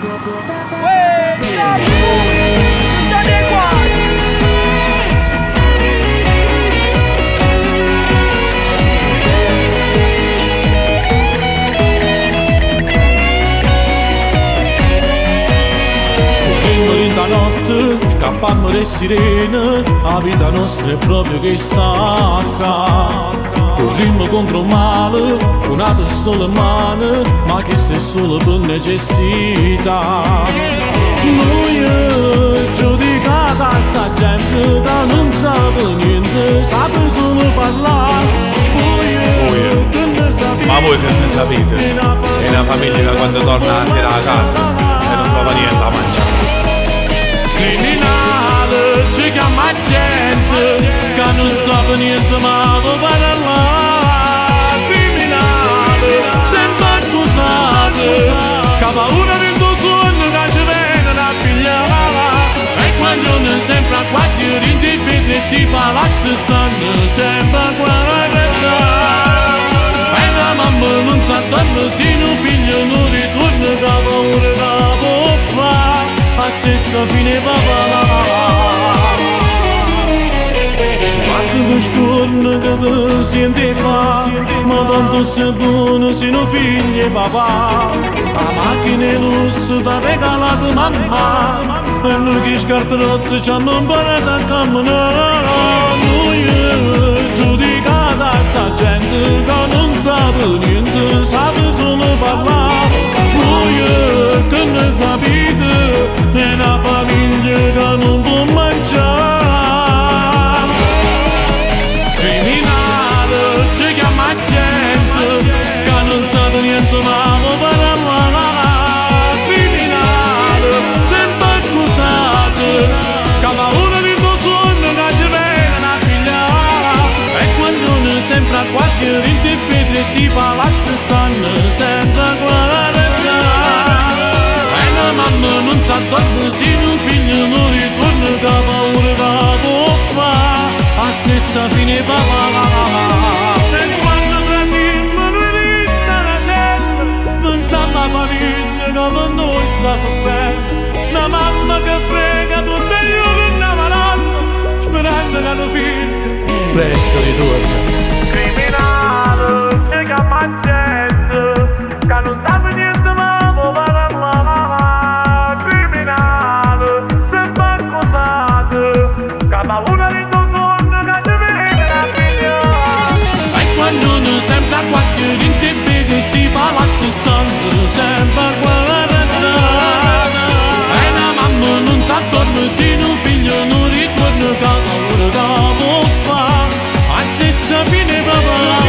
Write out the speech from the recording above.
Uè, stop, ci state qua. Da notte scappammo le sirene, la vita nostra è proprio che sacca. Corrimmo contro il male, con una pistola in mano, ma che se solo per necessità. Noi giudicata sta gente che non sa niente, sa solo parlare. Ma voi che ne sapete? È una famiglia che quando torna la sera a casa e non trova niente da mangiare. Criminale, ci chiama gente che non sa niente ma può parlare. Criminale, sempre accusato, che ha paura del tuo sogno che ci viene da pigliare. E quando non sembra qualche rindividere si fa la stessa, sempre a guardare. E la mamma non sa tornare, se un figlio non ritorna, che ha paura che può fare. A stessa fine papà. Ci partono scorne che ti senti fa, ma tanto sei buono se non figli papà. La macchina e lusso t'ha regalato mamma, e noi che scarpe rotte ci hanno imparato a camminare. Noi giudicata sta gente che non sa niente, sa solo parlare. Voi che ne sapete, è una famiglia che non può mangiare. Criminale, ci chiama gente che non sa niente ma può parlare. Criminale, sempre accusato, che ha paura di tuo sogno che ci viene a pigliare. E quando ne sembra qualche rindividere si fa la stessa, sempre a guardare. Mamma non sa tornare, se un figlio non ritorna, che ha paura che può fare. A stessa fine papà. E quando trasimmo noi dritta la cella, pensiamo alla famiglia che per noi sta soffrendo. Una mamma che prega tutti i giorni una malanna, sperando che hanno figli presto ritorna. Criminale, ci chiama gente che non sa niente ma può parlare. Paura di tuo sogno che ci viene da pigliare. E quando non sembra qualche rindividere si fa la stessa, sempre a guardare. E la mamma non sa tornare, se un figlio non ritorna, che paura che può fare. A stessa fine papà.